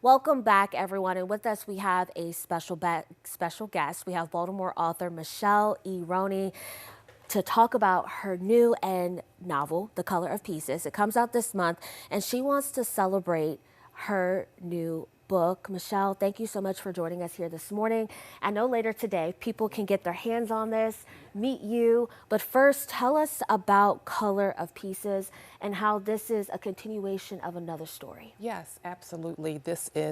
Welcome back, everyone. And with us, we have a special guest. We have Baltimore author Michelle E. Rhoney to talk about her new and novel, The Color of Pieces. It comes out this month, and she wants to celebrate her new book. Michelle, thank you so much for joining us here this morning. I know later today people can get their hands on this, meet you, but first tell us about Color of Pieces and how this is a continuation of another story. Yes, absolutely.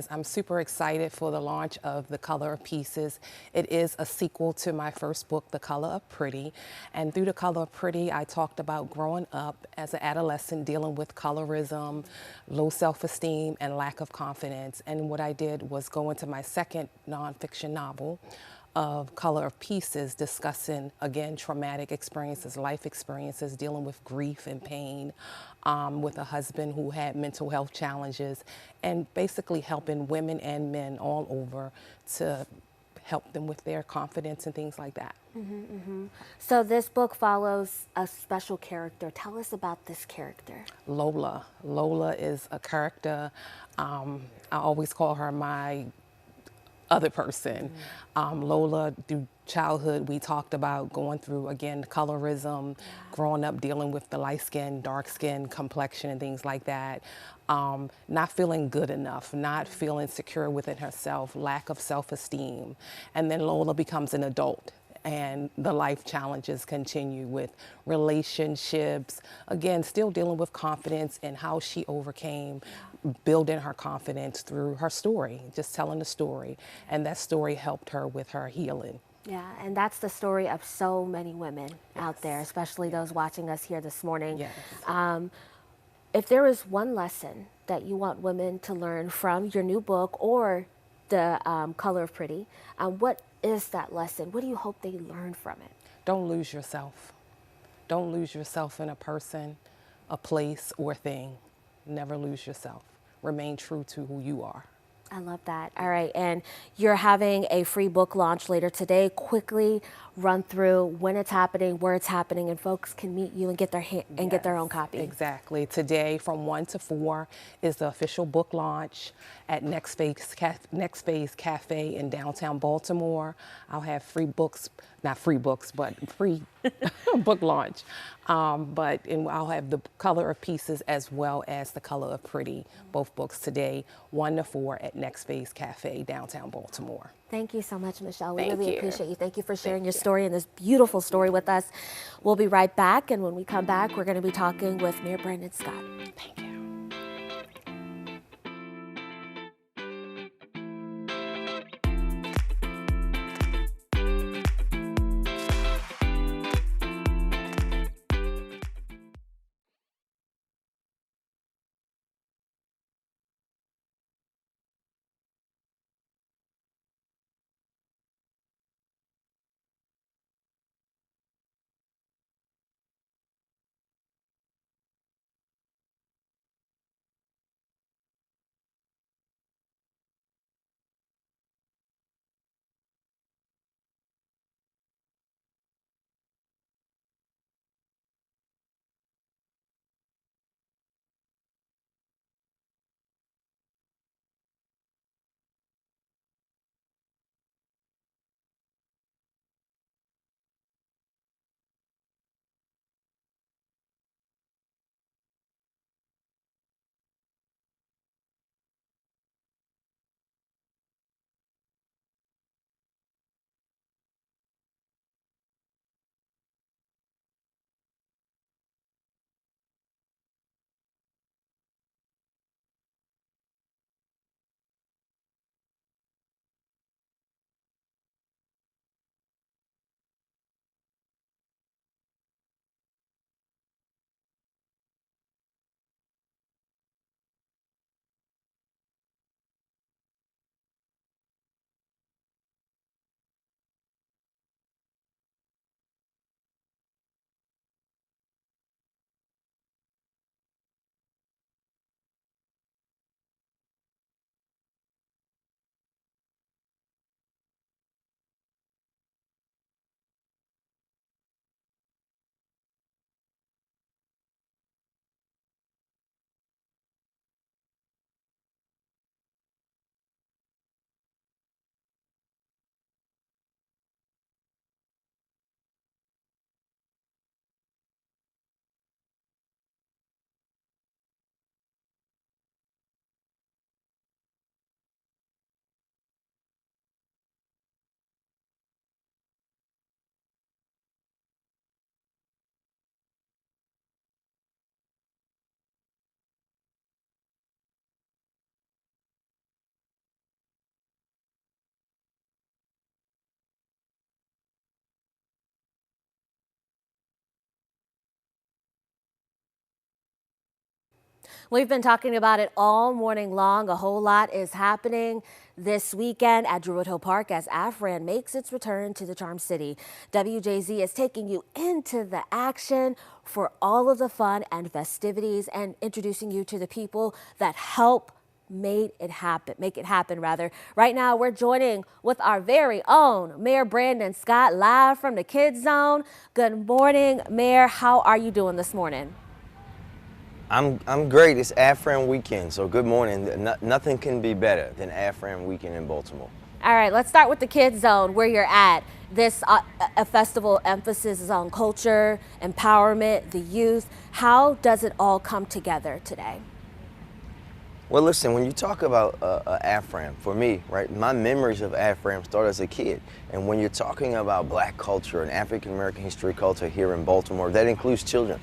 I'm super excited for the launch of The Color of Pieces. It is a sequel to my first book, The Color of Pretty. And through The Color of Pretty, I talked about growing up as an adolescent, dealing with colorism, low self-esteem, and lack of confidence. And what I did was go into my second nonfiction novel, of Color of Pieces, discussing, again, traumatic experiences, life experiences, dealing with grief and pain, with a husband who had mental health challenges, and basically helping women and men all over to help them with their confidence and things like that. So this book follows a special character. Tell us about this character. Lola. Lola is a character, I always call her my other person. Lola, through childhood, we talked about going through, again, colorism, growing up dealing with the light skin, dark skin complexion and things like that. Not feeling good enough, not feeling secure within herself, lack of self-esteem. And then Lola becomes an adult, and the life challenges continue with relationships, again, still dealing with confidence and how she overcame building her confidence through her story, just telling the story. And that story helped her with her healing. Yeah, and that's the story of so many women out there, especially those watching us here this morning. Yes. If there is one lesson that you want women to learn from your new book or the Color of Pretty, what is that lesson? What do you hope they learn from it? Don't lose yourself. Don't lose yourself in a person, a place, or thing. Never lose yourself. Remain true to who you are. I love that. All right, and you're having a free book launch later today. Quickly run through when it's happening, where it's happening, and folks can meet you and get get their own copy. Exactly. Today, from 1 to 4, is the official book launch at Next Phase Cafe in downtown Baltimore. I'll have free books, not free books, but free book launch. And I'll have The Color of Pieces as well as The Color of Pretty, both books today, 1 to 4 at Next Phase Cafe, downtown Baltimore. Thank you so much, Michelle. We Thank really you. appreciate you. Thank you for sharing your story and this beautiful story with us. We'll be right back, and when we come back, we're going to be talking with Mayor Brandon Scott. Thank you. We've been talking about it all morning long. A whole lot is happening this weekend at Druid Hill Park as AFRAN makes its return to the Charm City. WJZ is taking you into the action for all of the fun and festivities and introducing you to the people that help make it happen. Right now, we're joining with our very own Mayor Brandon Scott live from the Kids Zone. Good morning, Mayor. How are you doing this morning? I'm great. It's AFRAN weekend, so good morning. Nothing can be better than AFRAN weekend in Baltimore. All right, let's start with the Kids Zone, where you're at. This a festival emphasis is on culture, empowerment, the youth. How does it all come together today? Well, listen, when you talk about AFRAN, for me, right, my memories of AFRAN start as a kid. And when you're talking about black culture and African American history culture here in Baltimore, that includes children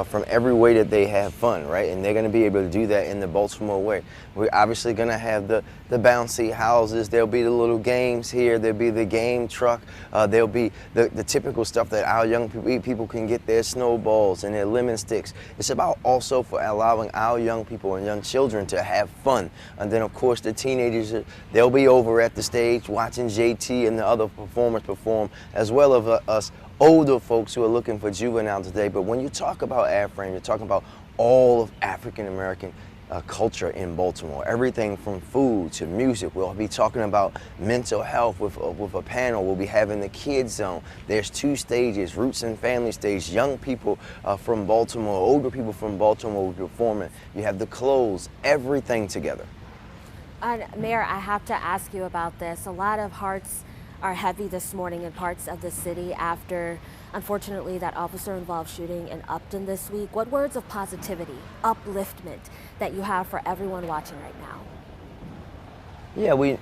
from every way that they have fun, right? And they're going to be able to do that in the Baltimore way. We're obviously going to have the bouncy houses. There'll be the little games here. There'll be the game truck. There'll be the typical stuff that our young people can get, their snowballs and their lemon sticks. It's about also for allowing our young people and young children to have fun. And then, of course, the teenagers, they'll be over at the stage watching JT and the other performers perform, as well as us older folks who are looking for juvenile today. But when you talk about AFRAN, you're talking about all of African American culture in Baltimore. Everything from food to music. We'll be talking about mental health with a panel. We'll be having the Kids Zone. There's 2 stages, Roots and Family stage. Young people from Baltimore, older people from Baltimore will be performing. You have the clothes, everything together. Mayor, I have to ask you about this. A lot of hearts are heavy this morning in parts of the city after, unfortunately, that officer-involved shooting in Upton this week. What words of positivity, upliftment that you have for everyone watching right now? Yeah, we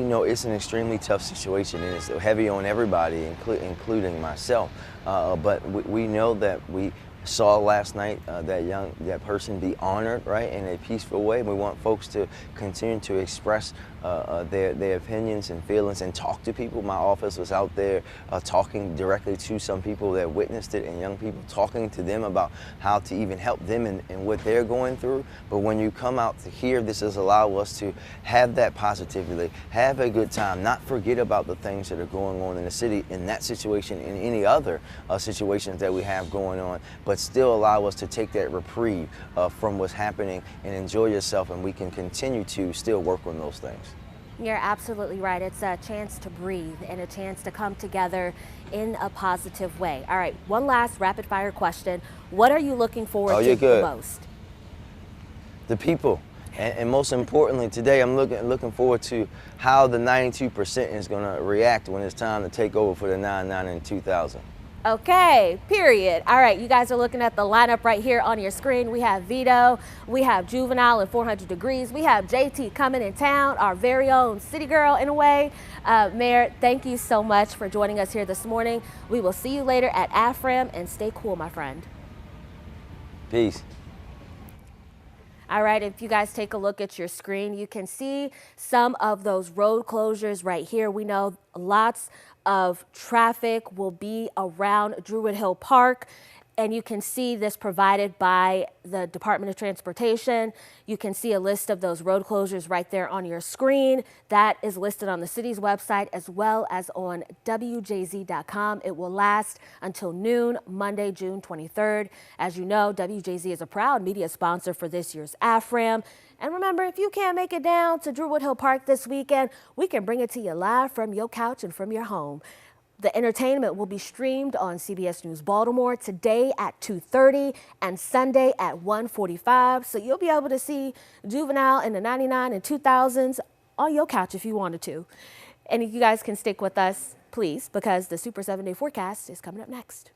know it's an extremely tough situation and it's heavy on everybody, including myself. But we know that we saw last night that person be honored, right, in a peaceful way. We want folks to continue to express their opinions and feelings and talk to people. My office was out there talking directly to some people that witnessed it and young people, talking to them about how to even help them in what they're going through. But when you come out to here, this has allowed us to have that positivity, have a good time, not forget about the things that are going on in the city in that situation and any other situations that we have going on, but still allow us to take that reprieve from what's happening and enjoy yourself, and we can continue to still work on those things. You're absolutely right. It's a chance to breathe and a chance to come together in a positive way. All right, one last rapid fire question. What are you looking forward to the most? The people. And most importantly, today I'm looking forward to how the 92% is going to react when it's time to take over for the 99 and 2000. Okay, period. All right, you guys are looking at the lineup right here on your screen. We have Vito, we have Juvenile and 400 Degrees, we have JT coming in town, our very own city girl in a way. Mayor, thank you so much for joining us here this morning. We will see you later at AFRAN, and stay cool, my friend. Peace. All right, if you guys take a look at your screen, you can see some of those road closures right here. We know lots of traffic will be around Druid Hill Park, and you can see this provided by the Department of Transportation. You can see a list of those road closures right there on your screen. That is listed on the city's website as well as on WJZ.com. It will last until noon, Monday, June 23rd. As you know, WJZ is a proud media sponsor for this year's AFRAN. And remember, if you can't make it down to Druid Hill Park this weekend, we can bring it to you live from your couch and from your home. The entertainment will be streamed on CBS News Baltimore today at 2:30 and Sunday at 1:45. So you'll be able to see Juvenile in the 99 and 2000s on your couch if you wanted to. And you guys can stick with us, please, because the Super 7-Day forecast is coming up next.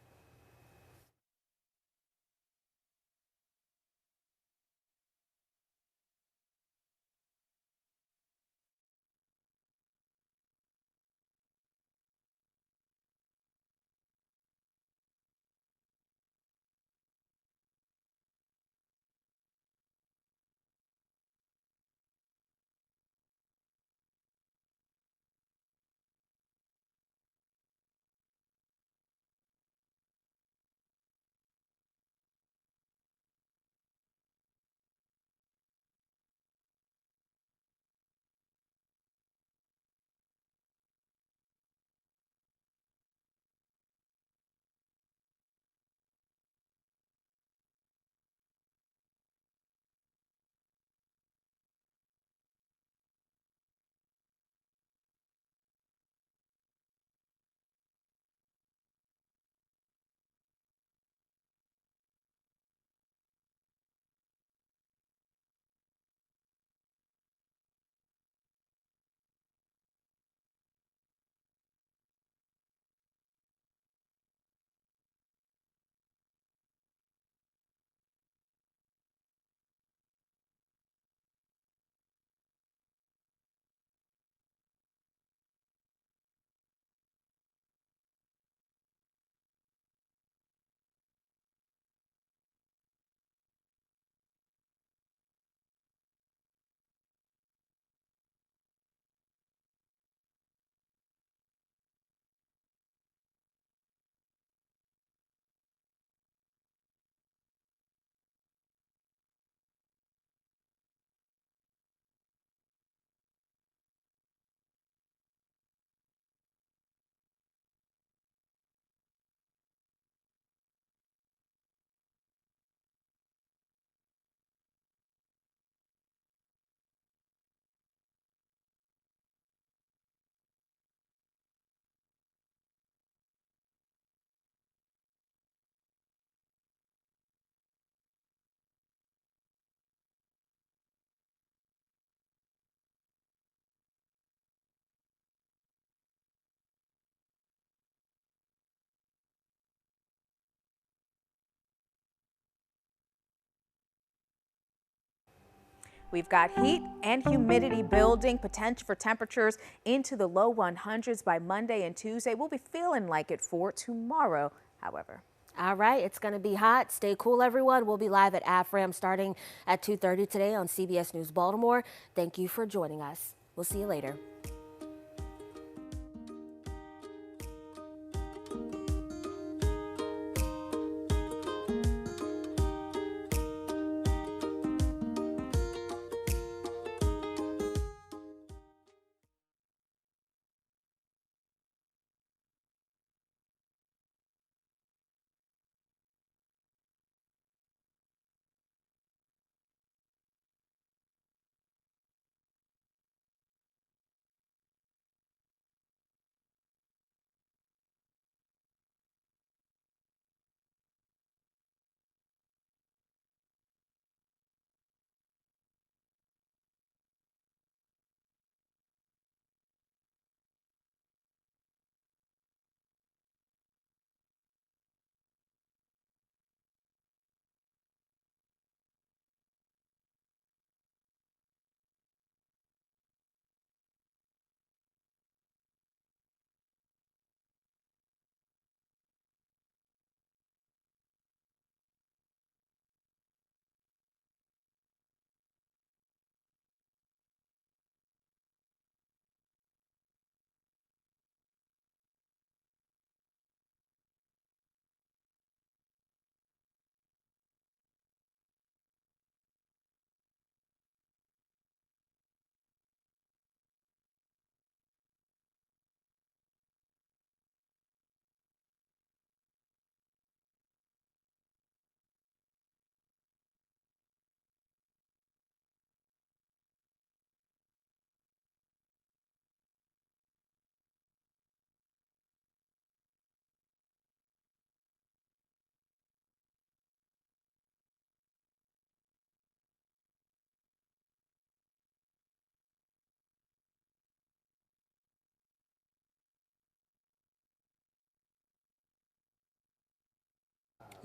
We've got heat and humidity building, potential for temperatures into the low 100s by Monday and Tuesday. We'll be feeling like it for tomorrow, however. All right, it's going to be hot. Stay cool, everyone. We'll be live at AFRAM starting at 2:30 today on CBS News Baltimore. Thank you for joining us. We'll see you later.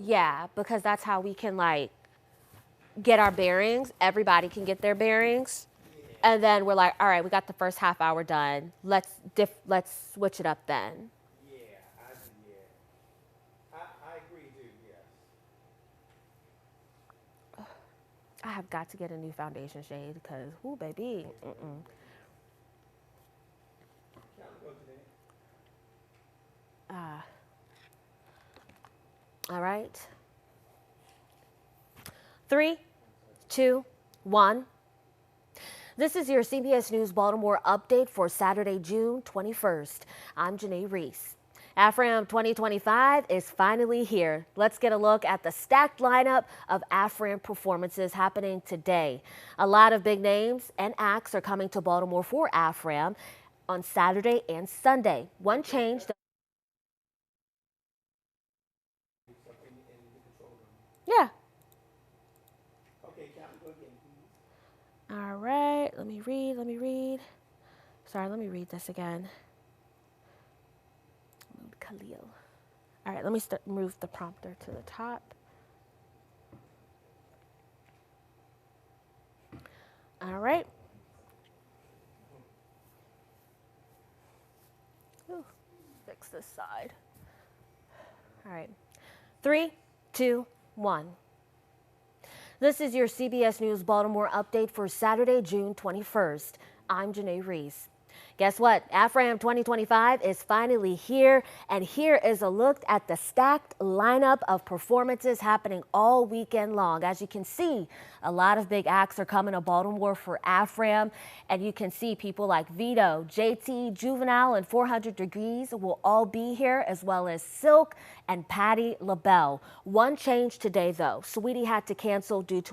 Yeah, because that's how we can like get our bearings. Everybody can get their bearings. And then we're like, all right, we got the first half hour done. Let's switch it up then. I agree too, yes. I have got to get a new foundation shade because, ooh, baby. All right. 3, 2, 1. This is your CBS News Baltimore update for Saturday, June 21st. I'm Janae Reese. AFRAM 2025 is finally here. Let's get a look at the stacked lineup of AFRAM performances happening today. A lot of big names and acts are coming to Baltimore for AFRAM on Saturday and Sunday. One change. Yeah. Okay, can we go again, please? All right, let me read. Sorry, let me read this again. Khalil. All right, let me move the prompter to the top. All right. Ooh, fix this side. All right. 3, 2, 1. This is your CBS News Baltimore update for Saturday, June 21st. I'm Janae Reese. Guess what? AFRAM 2025 is finally here, and here is a look at the stacked lineup of performances happening all weekend long. As you can see, a lot of big acts are coming to Baltimore for AFRAM, and you can see people like Vito, JT, Juvenile, and 400 Degrees will all be here, as well as Silk and Patti LaBelle. One change today, though. Sweetie had to cancel due to